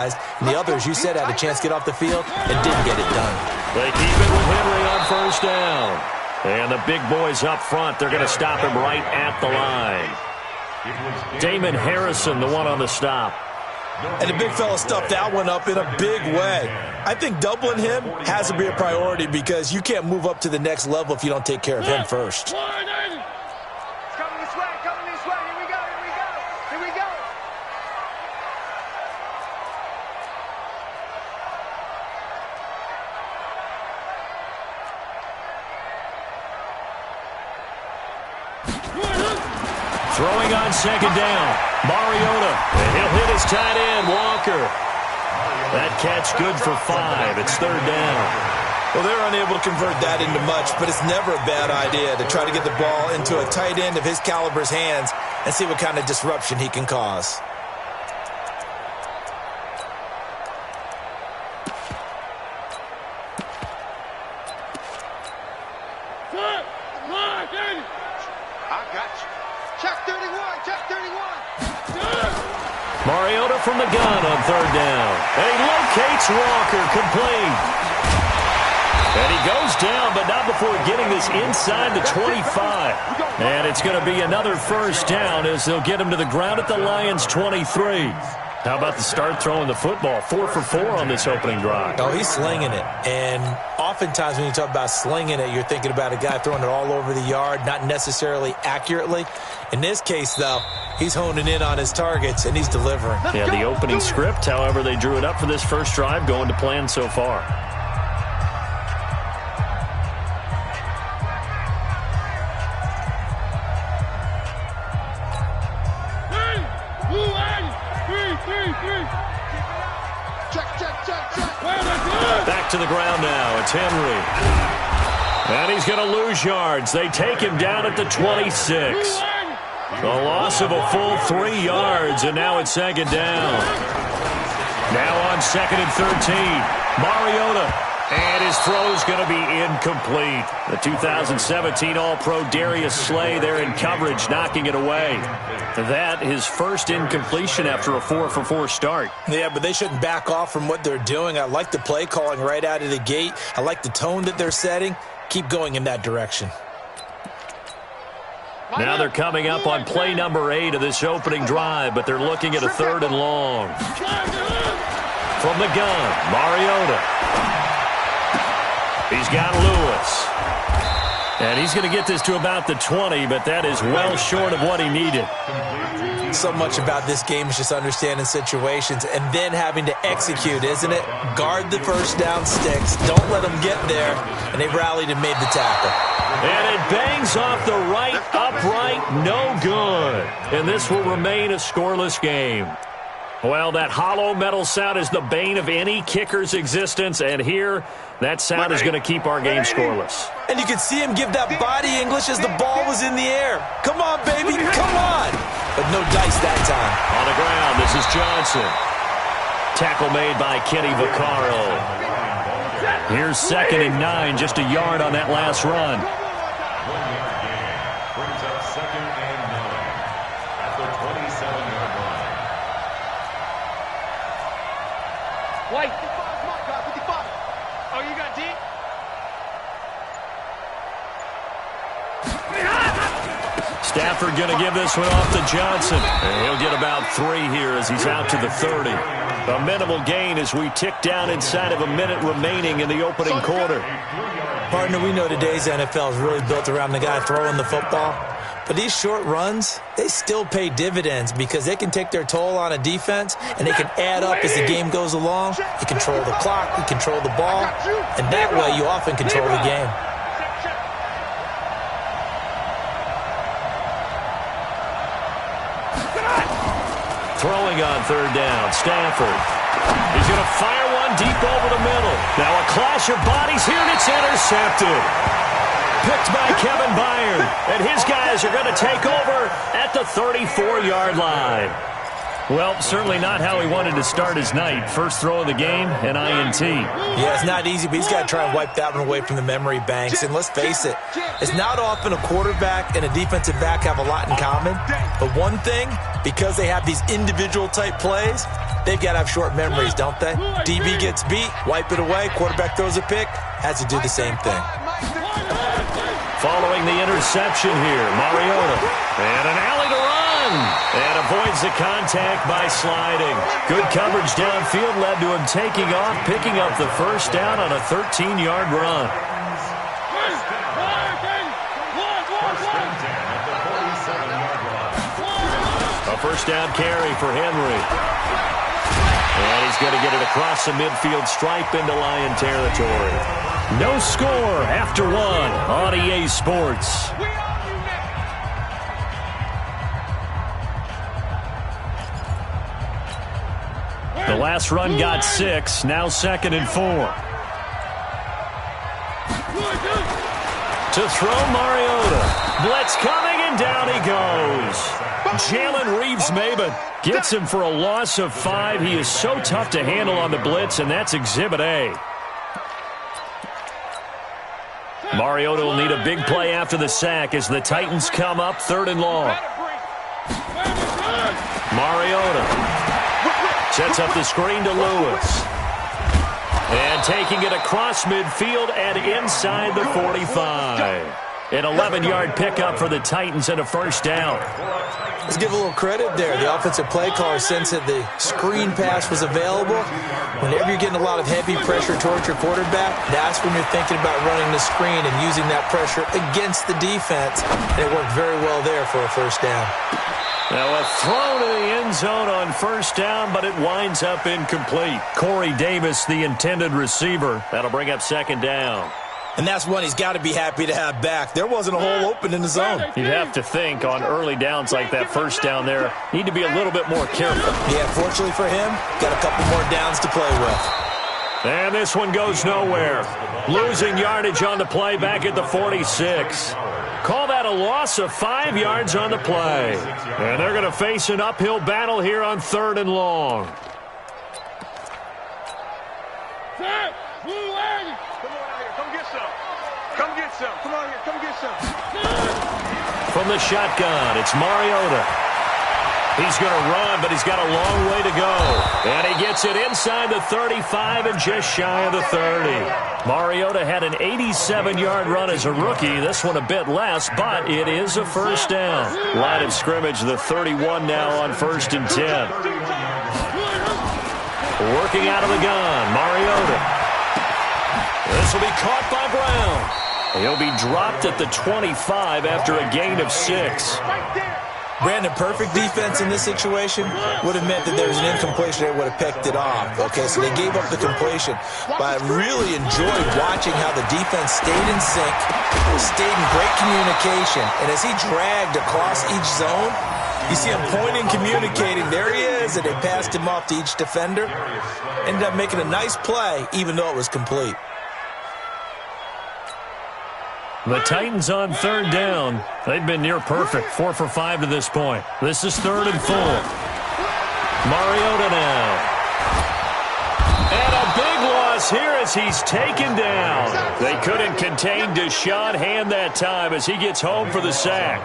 And the others, you said, had a chance to get off the field and didn't get it done. They keep it with Henry on first down. And the big boys up front, they're going to stop him right at the line. Damon Harrison, the one on the stop. And the big fella stuffed that one up in a big way. I think doubling him has to be a priority because you can't move up to the next level if you don't take care of him first. Throwing on second down, Mariota, and he'll hit his tight end, Walker. That catch good for 5. It's third down. Well, they're unable to convert that into much, but it's never a bad idea to try to get the ball into a tight end of his caliber's hands and see what kind of disruption he can cause. Mariota from the gun on third down. And he locates Walker, complete. And he goes down, but not before getting this inside the 25. And it's going to be another first down as they'll get him to the ground at the Lions' 23. How about the start throwing the football? 4 for 4 on this opening drive. Oh, he's slinging it. And oftentimes when you talk about slinging it, you're thinking about a guy throwing it all over the yard, not necessarily accurately. In this case, though, he's honing in on his targets, and he's delivering. Yeah, the opening script, however, they drew it up for this first drive, going to plan so far. Back to the ground now. It's Henry. And he's going to lose yards. They take him down at the 26. A loss of a full 3 yards, and now it's second down. Now on second and 13. Mariota. And his throw is going to be incomplete. The 2017 All-Pro Darius Slay there in coverage, knocking it away. That his first incompletion after a 4 for 4 start. Yeah, but they shouldn't back off from what they're doing. I like the play calling right out of the gate. I like the tone that they're setting. Keep going in that direction. Now they're coming up on play number 8 of this opening drive, but they're looking at a 3rd and long. From the gun, Mariota. He's got Lewis. And he's going to get this to about the 20, but that is well short of what he needed. So much about this game is just understanding situations and then having to execute, isn't it? Guard the first down sticks. Don't let them get there. And they rallied and made the tackle. And it bangs off the right upright. No good. And this will remain a scoreless game. Well, that hollow metal sound is the bane of any kicker's existence, and here, that sound is going to keep our game scoreless. And you could see him give that body English as the ball was in the air. Come on, baby, come on. But no dice that time. On the ground, this is Johnson. Tackle made by Kenny Vaccaro. Here's second and 9, just a yard on that last run. Brings up second and 9 at the 27-yard line. White. 55. Oh, you got deep? Stafford going to give this one off to Johnson. And he'll get about 3 here as he's out to the 30. A minimal gain as we tick down inside of a minute remaining in the opening quarter. Partner, we know today's NFL is really built around the guy throwing the football. But these short runs, they still pay dividends because they can take their toll on a defense and they can add up as the game goes along. You control the clock, you control the ball, and that way you often control the game. Throwing on third down, Stafford. He's going to fire one deep over the middle. Now a clash of bodies here, and it's intercepted. Picked by Kevin Byard, and his guys are going to take over at the 34-yard line. Well, certainly not how he wanted to start his night. First throw of the game, an INT. Yeah, it's not easy, but he's got to try and wipe that one away from the memory banks. And let's face it, it's not often a quarterback and a defensive back have a lot in common. But one thing, because they have these individual type plays, they've got to have short memories, don't they? DB gets beat, wipe it away, quarterback throws a pick, has to do the same thing. Following the interception here, Mariota. And an alley to run. And avoids the contact by sliding. Good coverage downfield led to him taking off, picking up the first down on a 13-yard run. A first down carry for Henry. And he's going to get it across the midfield stripe into Lion territory. No score after one on EA Sports. The last run got 6, now 2nd and 4. To throw Mariota. Blitz coming, and down he goes. Jalen Reeves-Maybin gets him for a loss of 5. He is so tough to handle on the blitz, and that's Exhibit A. Mariota will need a big play after the sack as the Titans come up 3rd and long. Mariota sets up the screen to Lewis. And taking it across midfield and inside the 45. An 11-yard pickup for the Titans and a first down. Let's give a little credit there. The offensive play caller sensed that the screen pass was available. Whenever you're getting a lot of heavy pressure towards your quarterback, that's when you're thinking about running the screen and using that pressure against the defense. And it worked very well there for a first down. Now a throw to the end zone on first down, but it winds up incomplete. Corey Davis, the intended receiver. That'll bring up 2nd down. And that's one he's got to be happy to have back. There wasn't a hole open in the zone. You'd have to think on early downs like that first down there, need to be a little bit more careful. Yeah, fortunately for him, got a couple more downs to play with. And this one goes nowhere. Losing yardage on the play back at the 46. Call that a loss of 5 yards on the play. And they're going to face an uphill battle here on 3rd and long. Come get some. Come on here. Come get some. From the shotgun, it's Mariota. He's going to run, but he's got a long way to go. And he gets it inside the 35 and just shy of the 30. Mariota had an 87-yard run as a rookie. This one a bit less, but it is a first down. Line of scrimmage, the 31 now on 1st and 10. Working out of the gun, Mariota. This will be caught by Brown. He'll be dropped at the 25 after a gain of 6. Brandon, perfect defense in this situation would have meant that there was an incompletion that would have picked it off. Okay, so they gave up the completion. But I really enjoyed watching how the defense stayed in sync, stayed in great communication. And as he dragged across each zone, you see him pointing, communicating. There he is, and they passed him off to each defender. Ended up making a nice play, even though it was complete. The Titans on 3rd down. They've been near perfect, 4 for 5 to this point. This is 3rd and 4. Mariota now. And a big loss here as he's taken down. They couldn't contain Deshaun Hand that time as he gets home for the sack.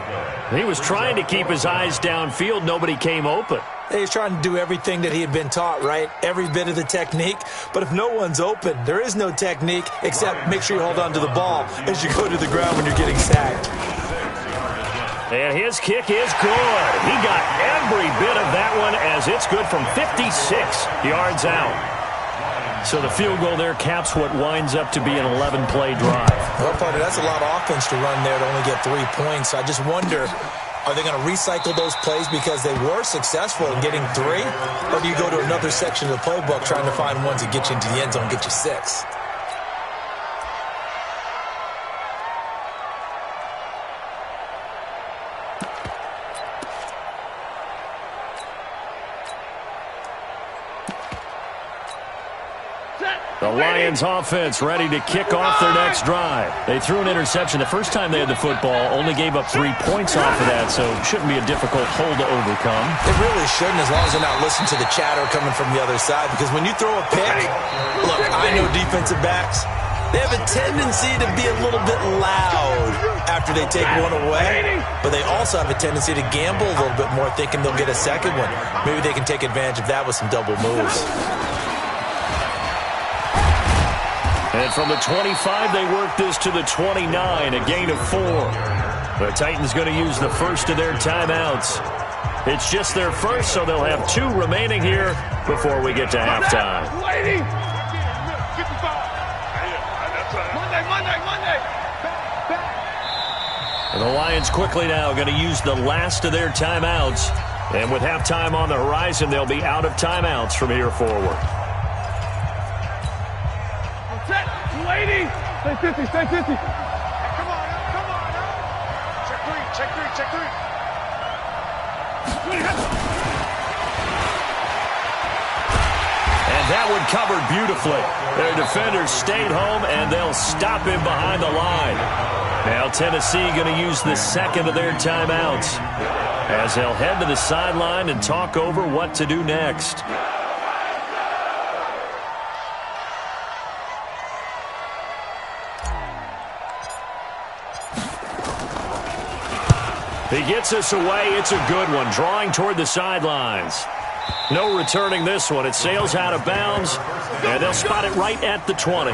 He was trying to keep his eyes downfield. Nobody came open. He's trying to do everything that he had been taught, right? Every bit of the technique. But if no one's open, there is no technique except make sure you hold on to the ball as you go to the ground when you're getting sacked. And his kick is good. He got every bit of that one as it's good from 56 yards out. So the field goal there caps what winds up to be an 11-play drive. Well, partner, that's a lot of offense to run there to only get 3 points. I just wonder, are they going to recycle those plays because they were successful in getting 3? Or do you go to another section of the playbook trying to find ones that get you into the end zone and get you 6? The Lions offense ready to kick off their next drive. They threw an interception the first time they had the football, only gave up 3 points off of that, so shouldn't be a difficult hole to overcome. It really shouldn't, as long as they're not listening to the chatter coming from the other side, because when you throw a pick, look, I know defensive backs, They have a tendency to be a little bit loud after they take one away, but they also have a tendency to gamble a little bit more, thinking they'll get a second one. Maybe they can take advantage of that with some double moves. And from the 25, they work this to the 29, a gain of 4. The Titans going to use the first of their timeouts. It's just their first, so they'll have 2 remaining here before we get to halftime. And the Lions quickly now going to use the last of their timeouts. And with halftime on the horizon, they'll be out of timeouts from here forward. Stay 50, stay 50. Hey, come on up. Check three. And that one covered beautifully. Their defenders stayed home, and they'll stop him behind the line. Now Tennessee going to use the second of their timeouts as they'll head to the sideline and talk over what to do next. He gets us away. It's a good one, drawing toward the sidelines. No returning this one. It sails out of bounds, and they'll spot it right at the 20.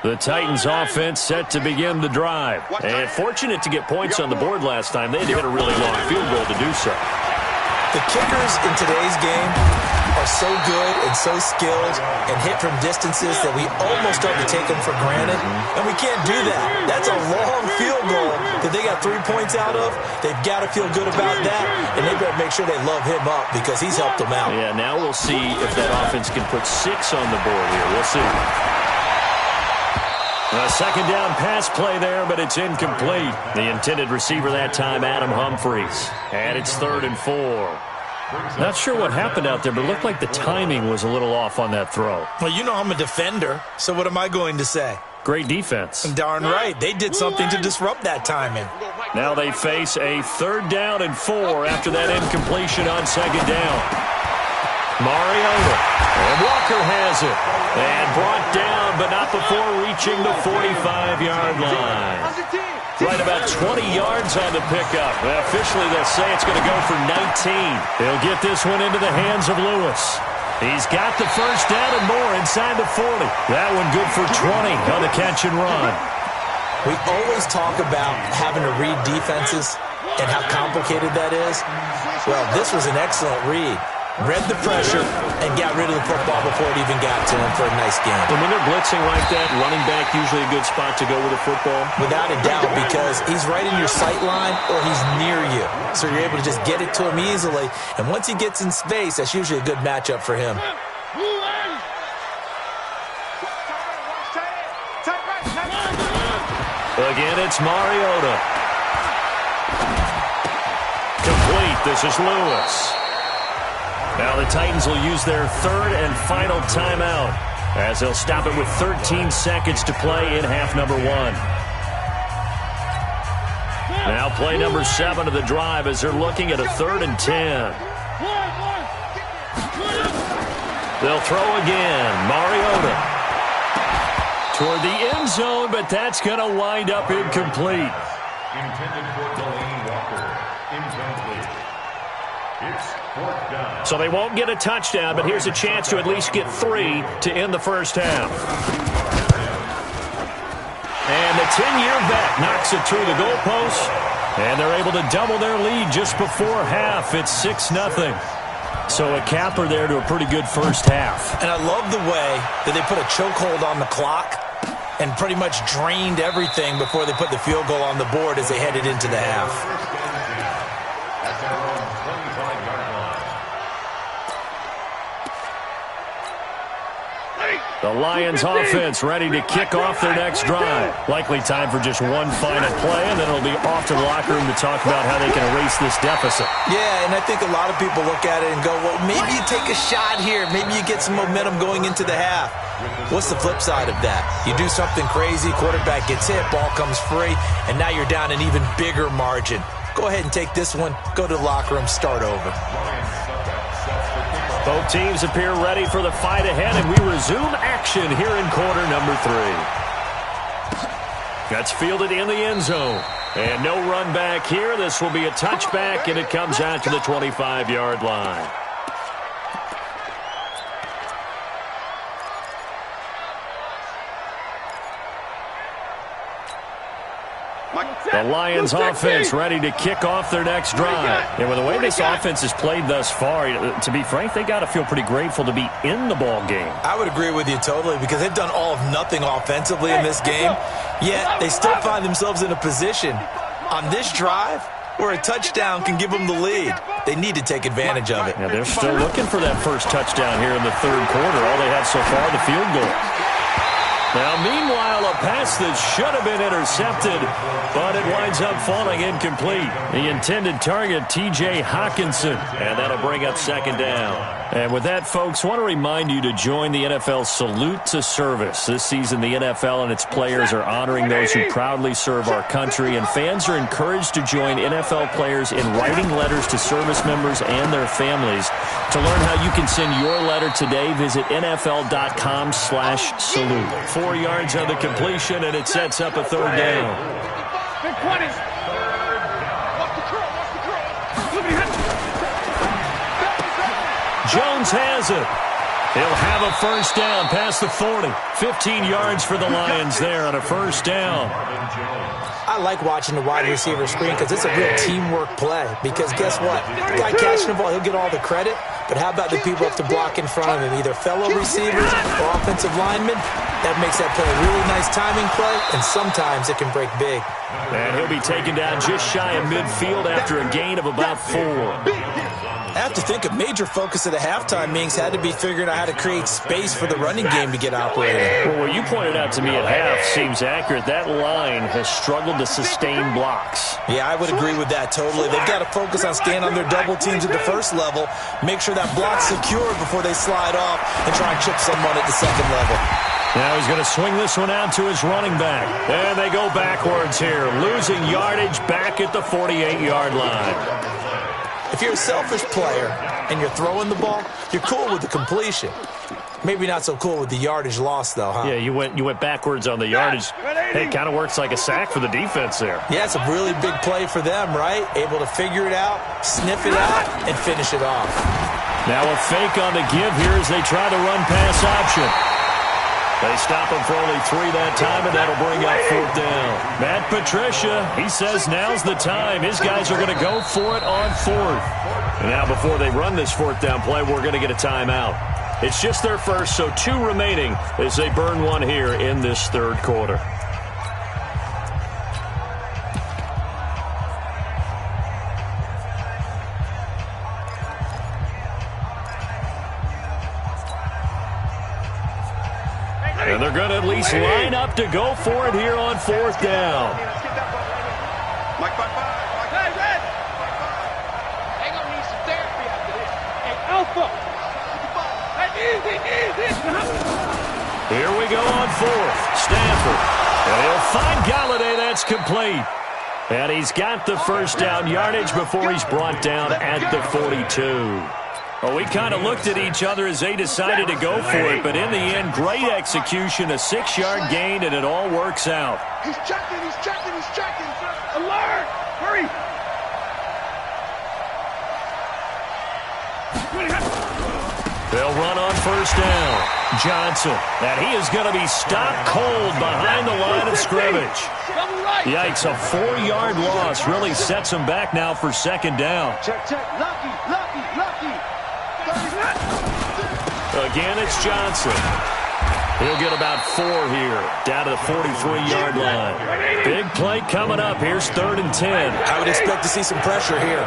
The Titans offense set to begin the drive. And fortunate to get points on the board last time. They had to hit a really long field goal to do so. The kickers in today's game are so good and so skilled and hit from distances that we almost start to take them for granted, and we can't do that. That's a long field goal that they got 3 points out of. They've got to feel good about that, and they better make sure they love him up because he's helped them out. Yeah, now we'll see if that offense can put 6 on the board here. We'll see. A second down pass play there, but it's incomplete. The intended receiver that time, Adam Humphries. And it's 3rd and 4. Not sure what happened out there, but it looked like the timing was a little off on that throw. Well, you know I'm a defender, so what am I going to say? Great defense. Darn right. They did something to disrupt that timing. Now they face a 3rd down and 4 after that incompletion on 2nd down. Mariota. And Walker has it. And brought down, but not before reaching the 45-yard line. Right about 20 yards on the pickup. Well, officially, they'll say it's going to go for 19. They'll get this one into the hands of Lewis. He's got the first down and more inside the 40. That one good for 20 on the catch and run. We always talk about having to read defenses and how complicated that is. Well, this was an excellent read. Read the pressure and got rid of the football before it even got to him for a nice game. And when they're blitzing like that, running back usually a good spot to go with a football? Without a doubt, because he's right in your sight line or he's near you. So you're able to just get it to him easily. And once he gets in space, that's usually a good matchup for him. Again, it's Mariota. Complete. This is Lewis. Now the Titans will use their 3rd and final timeout as they'll stop it with 13 seconds to play in half number 1. Now play number 7 of the drive as they're looking at a 3rd and 10. They'll throw again. Mariota toward the end zone, but that's going to wind up incomplete. Intended for Delaney Walker. Incomplete. It's 4th down. So they won't get a touchdown, but here's a chance to at least get 3 to end the first half. And the 10-year vet knocks it through the goalpost, and they're able to double their lead just before half. It's 6-0. So a capper there to a pretty good first half. And I love the way that they put a chokehold on the clock and pretty much drained everything before they put the field goal on the board as they headed into the half. That's their own 25-yard line. The Lions offense ready to kick off their next drive. Likely time for just one final play, and then it'll be off to the locker room to talk about how they can erase this deficit. Yeah, and I think a lot of people look at it and go, well, maybe you take a shot here. Maybe you get some momentum going into the half. What's the flip side of that? You do something crazy, quarterback gets hit, ball comes free, and now you're down an even bigger margin. Go ahead and take this one, go to the locker room, start over. Both teams appear ready for the fight ahead, and we resume action here in quarter number 3. That's fielded in the end zone. And no run back here. This will be a touchback, and it comes out to the 25-yard line. The Lions offense ready to kick off their next drive. And with the way this offense has played thus far, to be frank, they got to feel pretty grateful to be in the ball game. I would agree with you totally because they've done all of nothing offensively in this game, yet they still find themselves in a position on this drive where a touchdown can give them the lead. They need to take advantage of it. Yeah, they're still looking for that first touchdown here in the third quarter. All they have so far, the field goal. Now, meanwhile, a pass that should have been intercepted, but it winds up falling incomplete. The intended target, T.J. Hawkinson, and that'll bring up second down. And with that, folks, I want to remind you to join the NFL Salute to Service. This season, the NFL and its players are honoring those who proudly serve our country, and fans are encouraged to join NFL players in writing letters to service members and their families. To learn how you can send your letter today, visit NFL.com/salute. 4 yards on the completion, and it sets up a third down. Jones has it. He'll have a first down past the 40. 15 yards for the Lions there on a first down. I like watching the wide receiver screen because it's a real teamwork play. Because guess what? The guy catching the ball, he'll get all the credit. But how about the people up to block in front of him, either fellow receivers or offensive linemen? That makes that play a really nice timing play, and sometimes it can break big. And he'll be taken down just shy of midfield after a gain of about 4. I have to think a major focus of the halftime meetings had to be figuring out how to create space for the running game to get operating. Well, what you pointed out to me at half seems accurate. That line has struggled to sustain blocks. Yeah, I would agree with that totally. They've got to focus on staying on their double teams at the first level, make sure that block's secure before they slide off and try and chip someone at the second level. Now he's going to swing this one out to his running back. And they go backwards here, losing yardage back at the 48-yard line. If you're a selfish player and you're throwing the ball, you're cool with the completion. Maybe not so cool with the yardage loss, though, huh? Yeah, you went backwards on the yardage. Hey, it kind of works like a sack for the defense there. Yeah, it's a really big play for them, right? Able to figure it out, sniff it out, and finish it off. Now a fake on the give here as they try the run-pass option. They stop him for only 3 that time, and that'll bring up fourth down. Matt Patricia, he says now's the time. His guys are going to go for it on fourth. And now before they run this fourth down play, we're going to get a timeout. It's just their first, so 2 remaining as they burn one here in this third quarter. And they're going to at least line up to go for it here on fourth down. Here we go on fourth. Stafford. And he'll find Galladay. That's complete. And he's got the first down yardage before he's brought down at the 42. Well, we kind of looked at each other as they decided to go for it, but in the end, great execution, a 6-yard gain, and it all works out. He's checking, he's checking, he's checking. Alert! Hurry! They'll run on first down. Johnson, and he is going to be stopped cold behind the line of scrimmage. Yikes, a 4-yard loss really sets him back now for second down. Check, check, lucky, lucky, lucky. Again, it's Johnson. He'll get about 4 here, down to the 43-yard line. Big play coming up. Here's 3rd and 10. I would expect to see some pressure here.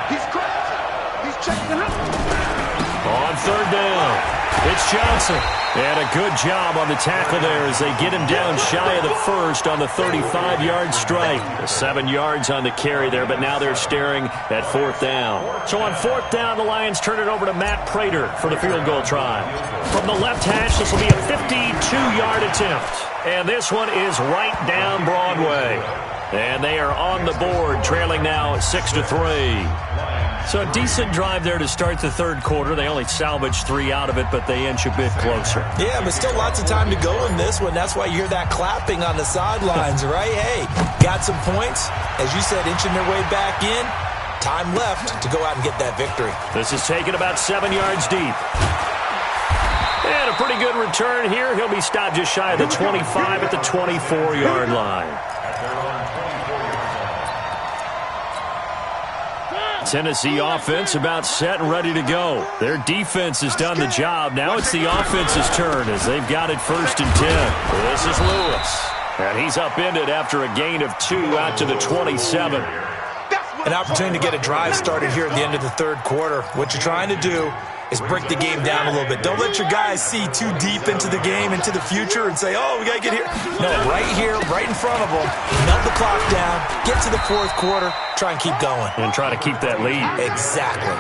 He's crazy. He's checking out. On third down, it's Johnson. And a good job on the tackle there as they get him down shy of the first on the 35-yard strike. 7 yards on the carry there, but now they're staring at fourth down. So on fourth down, the Lions turn it over to Matt Prater for the field goal try. From the left hash, this will be a 52-yard attempt. And this one is right down Broadway. And they are on the board, trailing now 6-3. So a decent drive there to start the third quarter. They only salvaged 3 out of it, but they inch a bit closer. Yeah, but still lots of time to go in this one. That's why you hear that clapping on the sidelines, right? Hey, got some points. As you said, inching their way back in. Time left to go out and get that victory. This is taken about 7 yards deep. And a pretty good return here. He'll be stopped just shy of the 25 at the 24-yard line. Tennessee offense about set and ready to go. Their defense has done the job. Now it's the offense's turn as they've got it 1st and 10. This is Lewis. And he's upended after a gain of 2 out to the 27. An opportunity to get a drive started here at the end of the third quarter. What you're trying to do is break the game down a little bit. Don't let your guys see too deep into the game, into the future, and say, oh, we got to get here. No, right here, right in front of them, melt the clock down, get to the fourth quarter, try and keep going. And try to keep that lead. Exactly.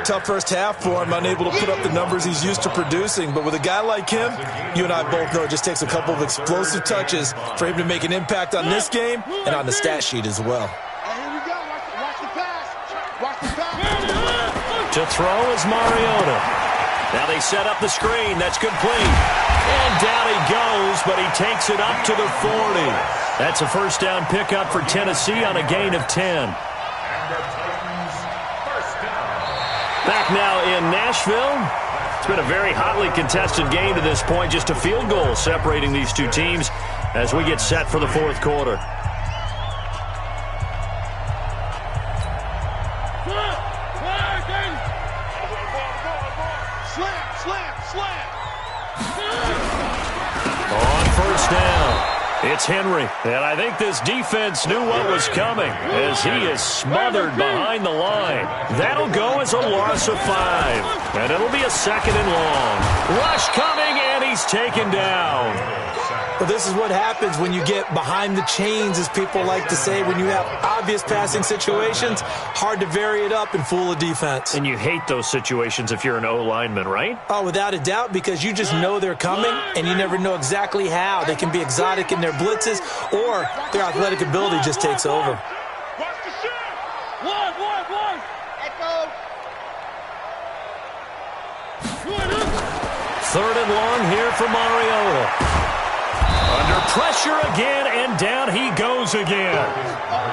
Tough first half for him, unable to put up the numbers he's used to producing. But with a guy like him, you and I both know it just takes a couple of explosive touches for him to make an impact on this game and on the stat sheet as well. Here we go. Watch the pass. Watch the pass. To throw is Mariota. Now they set up the screen. That's complete. And down he goes, but he takes it up to the 40. That's a first down pickup for Tennessee on a gain of 10. Back now in Nashville. It's been a very hotly contested game to this point. Just a field goal separating these two teams as we get set for the fourth quarter. On first down, it's Henry. And I think this defense knew what was coming as he is smothered behind the line. That'll go as a loss of 5. And it'll be a 2nd and long. Rush coming, and he's taken down. Well, this is what happens when you get behind the chains, as people like to say. When you have obvious passing situations, hard to vary it up and fool a defense. And you hate those situations if you're an O-lineman, right? Oh, without a doubt, because you just know they're coming, and you never know exactly how. They can be exotic in their blitzes, or their athletic ability just takes over. Watch the shit. One. Echo. 3rd and long here for Mariota. Under pressure again, and down he goes again.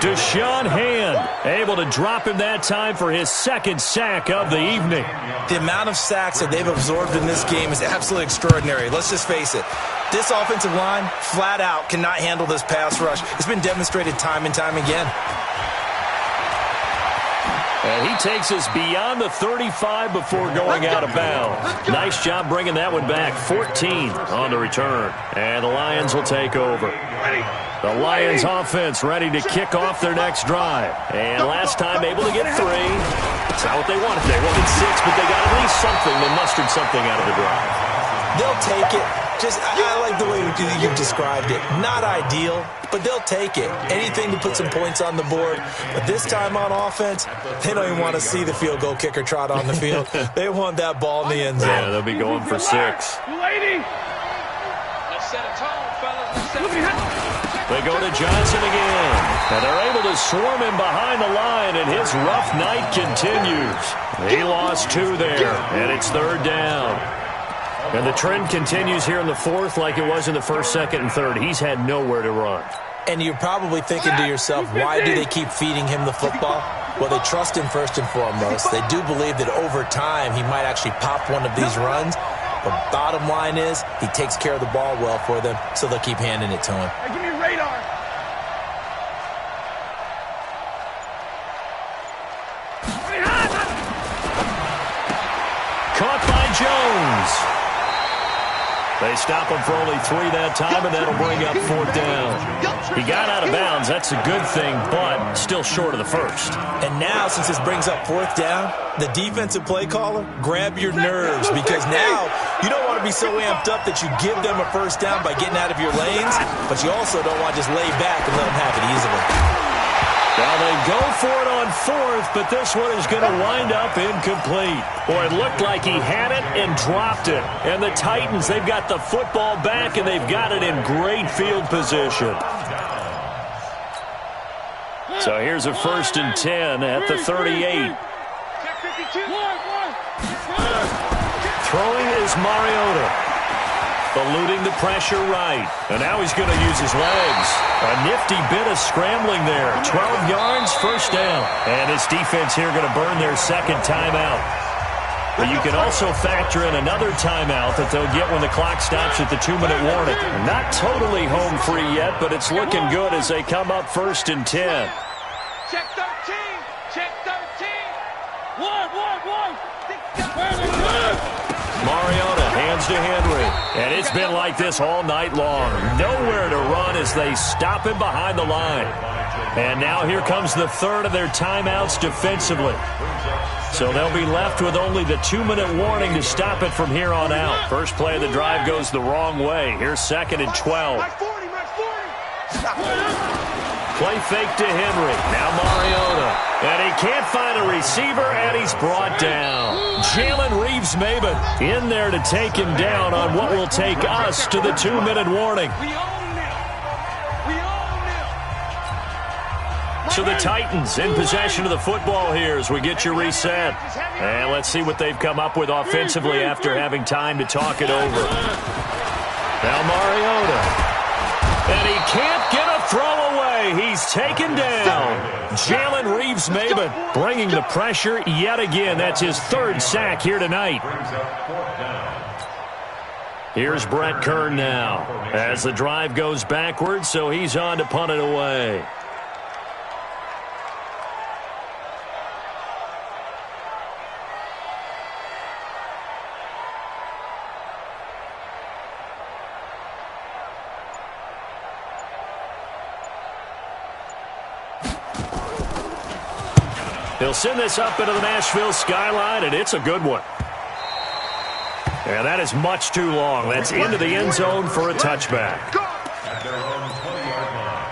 Deshaun Hand able to drop him that time for his 2nd sack of the evening. The amount of sacks that they've absorbed in this game is absolutely extraordinary. Let's just face it. This offensive line, flat out, cannot handle this pass rush. It's been demonstrated time and time again. And he takes us beyond the 35 before going out of bounds. Nice job bringing that one back. 14 on the return. And the Lions will take over. The Lions offense ready to kick off their next drive. And last time able to get 3. It's not what they wanted. They wanted 6, but they got at least something. They mustered something out of the drive. They'll take it. I like the way you've described it. Not ideal, but they'll take it. Anything to put some points on the board. But this time on offense, they don't even want to see the field goal kicker trot on the field. They want that ball in the end zone. Yeah, they'll be going for 6. Lady. Let's set a tone, fellas. They go to Johnson again. And they're able to swarm him behind the line, and his rough night continues. He lost 2 there, and it's 3rd down. And the trend continues here in the fourth like it was in the 1st, 2nd, and 3rd. He's had nowhere to run. And you're probably thinking to yourself, why do they keep feeding him the football? Well, they trust him first and foremost. They do believe that over time he might actually pop one of these runs. But bottom line is he takes care of the ball well for them, so they'll keep handing it to him. Hey, give me radar. Caught by Jones. They stop him for only 3 that time, and that'll bring up 4th down. He got out of bounds. That's a good thing, but still short of the first. And now, since this brings up 4th down, the defensive play caller, grab your nerves, because now you don't want to be so amped up that you give them a 1st down by getting out of your lanes, but you also don't want to just lay back and let them have it easily. Now they go for it on 4th, but this one is going to wind up incomplete. Boy, it looked like he had it and dropped it. And the Titans, they've got the football back, and they've got it in great field position. So here's a 1st and 10 at the 38. Throwing is Mariota. Eluding the pressure right. And now he's going to use his legs. A nifty bit of scrambling there. 12 yards, 1st down. And his defense here going to burn their 2nd timeout. But you can also factor in another timeout that they'll get when the clock stops at the 2-minute warning. Not totally home free yet, but it's looking good as they come up 1st and 10. Check 13. Check 13. One. Mariota hands to Henry. And it's been like this all night long. Nowhere to run as they stop him behind the line. And now here comes the 3rd of their timeouts defensively. So they'll be left with only the 2-minute warning to stop it from here on out. First play of the drive goes the wrong way. Here's 2nd and 12. Play fake to Henry. Now Mariota. And he can't find a receiver, and he's brought down. Jalen Reeves-Maybin in there to take him down on what will take us to the 2-minute warning. So the Titans in possession of the football here as we get you reset. And let's see what they've come up with offensively after having time to talk it over. Now Mariota. And he can't get a throw away. He's taken down. Jalen Reeves-Maybin bringing the pressure yet again. That's his 3rd sack here tonight. Here's Brett Kern now as the drive goes backwards, so he's on to punt it away. He'll send this up into the Nashville skyline, and it's a good one. And that is much too long. That's into the end zone for a touchback. At their own 20-yard line.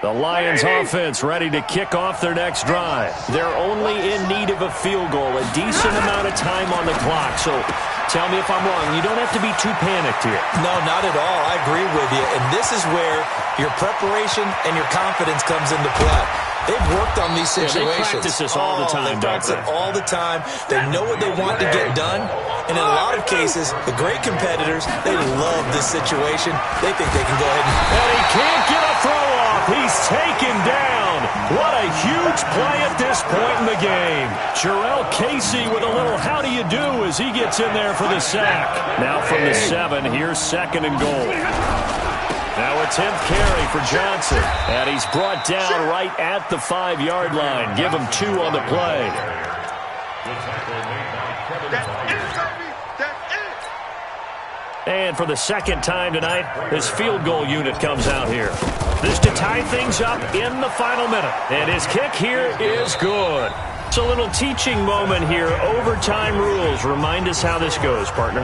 The Lions offense ready to kick off their next drive. They're only in need of a field goal, a decent amount of time on the clock. So tell me if I'm wrong. You don't have to be too panicked here. No, not at all. I agree with you. And this is where your preparation and your confidence comes into play. They've worked on these situations. They practice this all the time. They practice it all the time. They know what they want to get done. And in a lot of cases, the great competitors, they love this situation. They think they can go ahead and he can't get a throw off. He's taken down. What a huge play at this point in the game. Jarrell Casey with a little how do you do as he gets in there for the sack. Now from the 7, here's 2nd and goal. Now a 10th carry for Johnson. And he's brought down right at the 5-yard line. Give him 2 on the play. And for the 2nd time tonight, his field goal unit comes out here. This to tie things up in the final minute. And his kick here is good. It's a little teaching moment here. Overtime rules. Remind us how this goes, partner.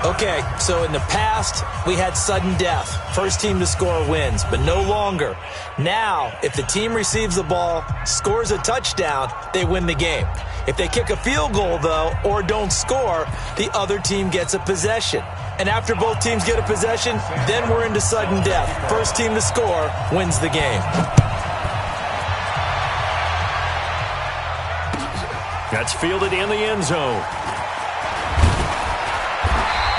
Okay, so in the past, we had sudden death. First team to score wins, but no longer. Now, if the team receives the ball, scores a touchdown, they win the game. If they kick a field goal, though, or don't score, the other team gets a possession. And after both teams get a possession, then we're into sudden death. First team to score wins the game. That's fielded in the end zone.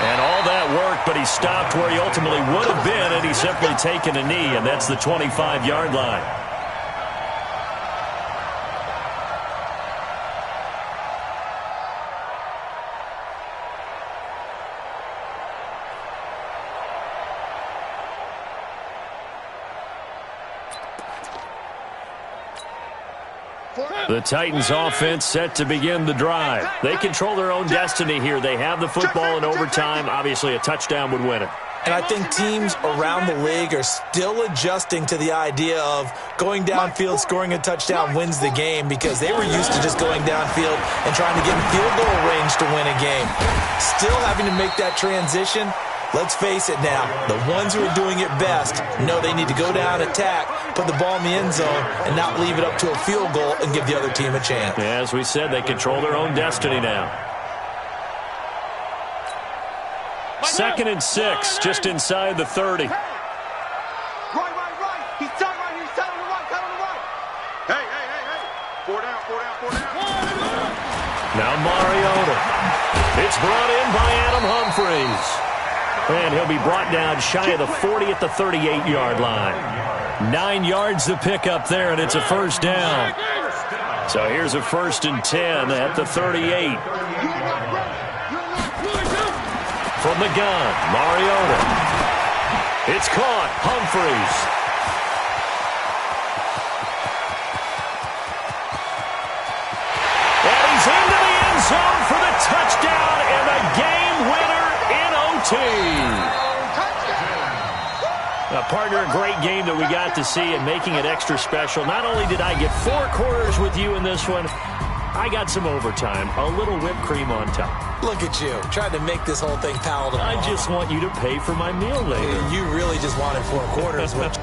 And all that work, but he stopped where he ultimately would have been, and he's simply taken a knee, and that's the 25-yard line. The Titans offense set to begin the drive. They control their own destiny here. They have the football in overtime. Obviously, a touchdown would win it. And I think teams around the league are still adjusting to the idea of going downfield, scoring a touchdown wins the game, because they were used to just going downfield and trying to get in field goal range to win a game. Still having to make that transition. Let's face it now, the ones who are doing it best know they need to go down, attack, put the ball in the end zone, and not leave it up to a field goal and give the other team a chance. Yeah, as we said, they control their own destiny now. 2nd and 6, just inside the 30. Right. He's done right. He's done on the right. Hey. 4 down. Now Mariota. It's brought in by Adam Humphries. And he'll be brought down shy of the 40 at the 38-yard line. 9 yards to pick up there, and it's a first down. So here's a 1st and 10 at the 38. From the gun, Mariota. It's caught. Humphries. And he's into the end zone for the touchdown and a game winner in OT. Partner, a great game that we got to see and making it extra special. Not only did I get 4 quarters with you in this one, I got some overtime, a little whipped cream on top. Look at you, trying to make this whole thing palatable. I just want you to pay for my meal later. You really just wanted 4 quarters, which